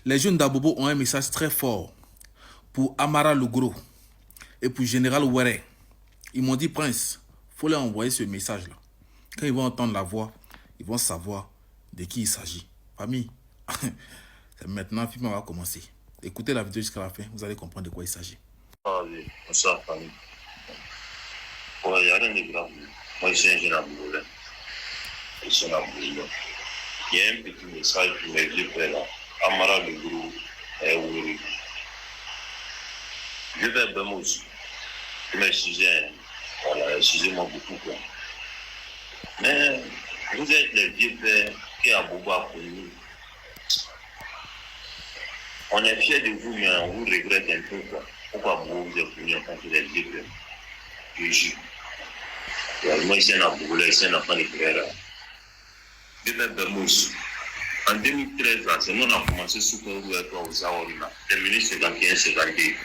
Les jeunes d'Abobo ont un message très fort pour Amara Lugro et pour Général Ouere. Ils m'ont dit, Prince, il faut leur envoyer ce message-là. Quand ils vont entendre la voix, ils vont savoir de qui il s'agit. Famille, c'est maintenant, le film va commencer. Écoutez la vidéo jusqu'à la fin, vous allez comprendre de quoi il s'agit. Ah oui, bonsoir famille. Ouais, il n'y a rien de grave. Moi, je suis un jeune Aboulé. Je suis un Aboulé. Il y a un petit message pour mes vieux frères là. Amara Lugro et Ouere. Je vais bien aussi. Mes sujets, voilà, excusez-moi beaucoup quoi. Mais vous êtes les vieux frères qui Abobo a connu. On est fiers de vous, mais on vous regrette un peu quoi. Pourquoi vous êtes connu en tant que les vieux frères? Je jure. Moi, je suis un Aboulé, je suis un enfant de frère. Je vais bien aussi. En 2013, là, c'est nous on a commencé sous le aux Aorina, terminé 51-52.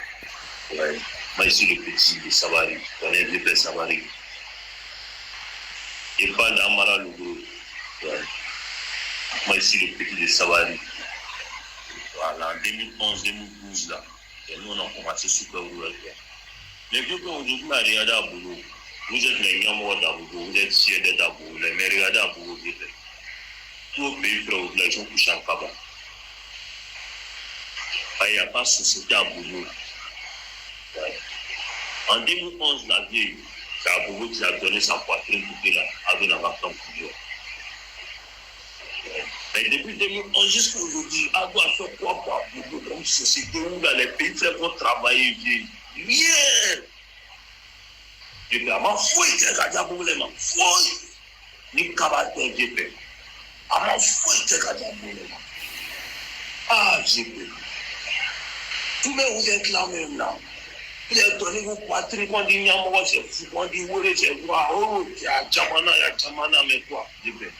Ouais. Moi, je suis le petit de Savary, on est vieux frère Savary. Je parle d'Amara Lugro. Ouais. Moi, je suis le petit de Savary. Voilà, en 2011-2012, là, et nous, on a commencé super heureux. Mais vu qu'aujourd'hui, on a regardé à Boulot, vous êtes les Niamois d'Aboulou, vous êtes fiers d'être à Boulou, mais regardez à Boulou, tout le pays, frère, les gens couchent en Kaba. Il n'y a pas de société à Boulou. Ouais. En 2011, la vieille, c'est à Boulou qui a donné sa poitrine pour là, avec la vacance pour mais depuis 2011 jusqu'à aujourd'hui, Ado a fait quoi pour Abobo comme société où dans les pays frères vont travailler rien. Je dis, ma fouille, c'est qu'à Abobo les mains. Fouille. Ni Kabato, j'ai fait. À ma fouille, c'est qu'à Abobo les mains. Ah, j'ai fait. Tous les vous êtes là même là. Vous êtes donné vos poitrines, quand on dit Niamoua, c'est fou, quand on dit Wore, c'est quoi. Oh, il y a Djamana, mais quoi, j'ai fait.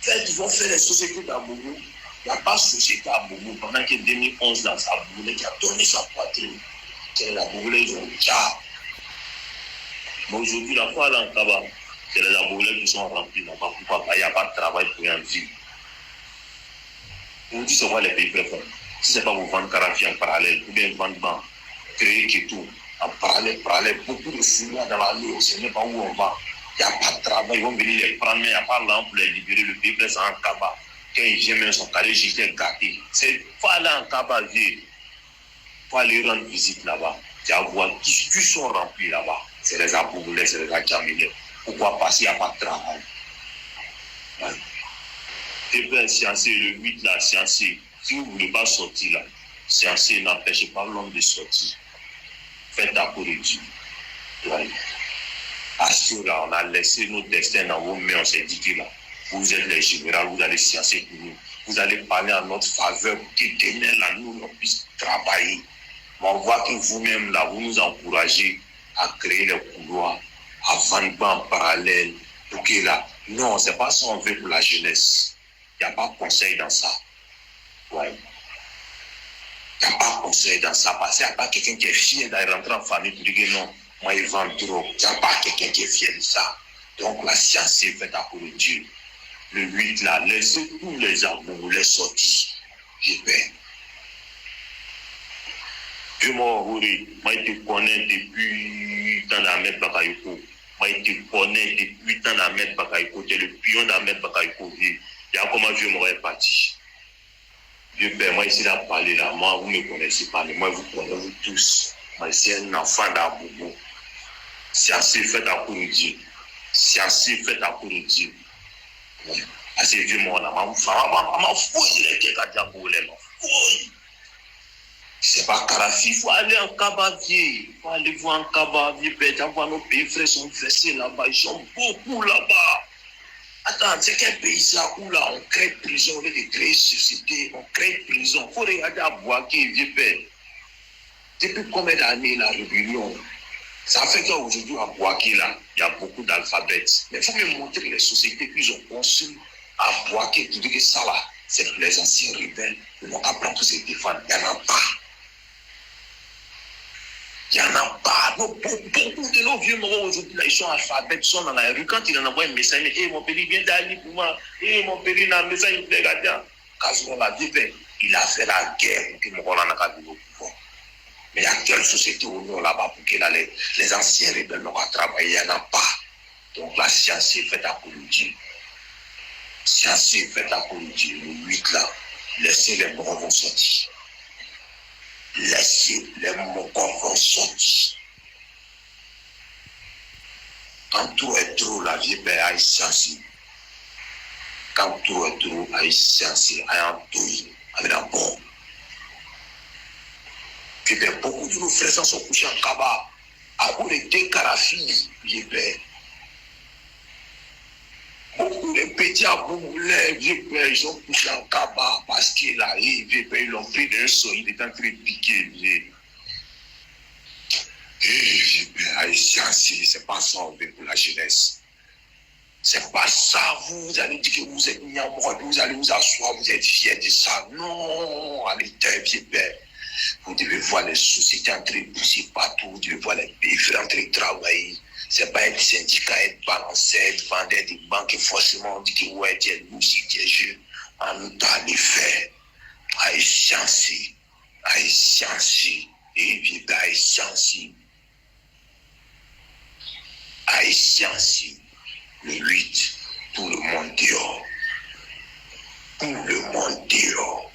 Ils vont faire les sociétés d'Abobo. Il n'y a pas de société à Bobo pendant que 2011, là, c'est Abobo qui a donné sa poitrine. C'est les Abobolais qui ont déjà. Mais aujourd'hui, la fois là en Kaba, c'est les Abobolais qui sont remplis là-bas. Pourquoi? Il n'y a pas de travail pour rien vivre. Vous dites, c'est quoi les pays préférés? Si ce n'est pas vous vendre Karafi en parallèle, ou bien vendre Ban, créer Ketou, en parallèle, beaucoup de fouilles dans la nuit, on ne sait même pas où on va. Il n'y a pas de travail, ils vont venir les prendre, mais il n'y a pas l'an pour les libérer. Le pays c'est en Kaba. Quand ils gênent son carré, j'étais gâté. C'est pas aller en Kaba, il faut aller rendre visite là-bas. Tu vas voir qui sont remplis là-bas. C'est les Aboulés, c'est les Adjamilés. Pourquoi passer, il n'y a pas de travail. Ouais. Et bien, sciencé, le 8 là, sciencé. Si vous ne voulez pas sortir là, sciencé n'empêche pas l'homme de sortir. Faites la correction. Ouais. Assure là, on a laissé nos destins dans vos mains, on s'est dit que là, vous êtes les généraux, vous allez sciencer pour nous, vous allez parler en notre faveur pour que demain là, nous, on puisse travailler. Mais on voit que vous-même là, vous nous encouragez à créer les couloirs, à vendre en parallèle, pour que là, non, c'est pas ça qu'on veut pour la jeunesse. Il n'y a pas de conseil dans ça. Ouais. Il n'y a pas de conseil dans ça, parce qu'il n'y a pas quelqu'un qui est fier d'aller rentrer en famille pour dire que non. Moi, ils vendent trop. Il n'y a pas quelqu'un qui est fier de ça. Donc, la science est faite pour le Dieu. Le 8, là, laissez tous les amours, les sorties. J'ai peur. Dieu m'a envoyé. Moi, je te connais depuis tant d'Ahmed Bakayoko. Moi, je te connais depuis tant d'Ahmed Bakayoko. Tu es le pion d'Ahmed Bakayoko. Il y a comment Dieu m'aurait parti. Dieu père, moi, ici, là, parler là. Moi, vous ne me connaissez pas, mais moi, vous connaissez vous tous. Moi, c'est un enfant d'Abobo. C'est assez fait à pour Dieu. C'est assez fait à pour Dieu. Assez vieux, mon âme. Ma fouille, les gens qui ont dit ma fouille. C'est pas Karafi. Il faut aller en Kaba, vieux. Il faut aller voir en Kaba, vieux. Tu vas voir nos pays frères sont versés là-bas. Ils sont beaucoup là-bas. Attends, c'est quel pays ça où là, on crée prison, on veut créer société, on crée prison. Il faut regarder à Boaké, vieux père. Depuis combien d'années la rébellion? Ça fait qu'aujourd'hui, à Boaké, là, il y a beaucoup d'alphabets. Mais il faut me montrer les sociétés qu'ils ont conçues à Boaké. Tu dis que ça, là, c'est pour les anciens rebelles. Ils vont apprendre pour se défendre. Il n'y en a pas. Il n'y en a pas. Beaucoup de nos vieux morts aujourd'hui, là, ils sont alphabets, ils sont dans la rue. Quand il en envoie un message, hey, mon père vient d'aller pour moi. Hey, mon père, il a un message, il me regarde. la vie, il a fait la guerre pour que Mokola n'a pas vu au pouvoir. Mais il y a quelle société où nous là-bas pour que là, les anciens rebelles n'ont pas travaillé, il n'y en a pas. Donc la science est faite à politique. Science est faite à politique. Le 8 là, laissez les morts vont sortir. Laissez les morts vont sortir. Quand tout est trop, la vie est science. Quand tout est trop, la science est en tout, avec un bon. Puis beaucoup de nos frères sont couchés en Kaba. À cause des deux carafis, beaucoup de petits aboulés, ils sont couchés en Kaba parce qu'il arrive, ils l'ont pris d'un son, il est en train de piquer. C'est pas ça pour la jeunesse. C'est pas ça, vous allez dire que vous êtes mis en mode, vous allez vous asseoir, vous êtes fiers de ça. Non, allez, vieux père. Vous devez voir les sociétés en train de pousser partout, vous devez voir les pays en train de travailler. C'est pas être syndicat, être balancé, être vendeur des banques, forcément on dit que ouais, tu es aussi, tu es jeune. En temps de faire, haïtien, et vieux père, haïtien, le 8, pour le monde dehors. Pour le monde dehors.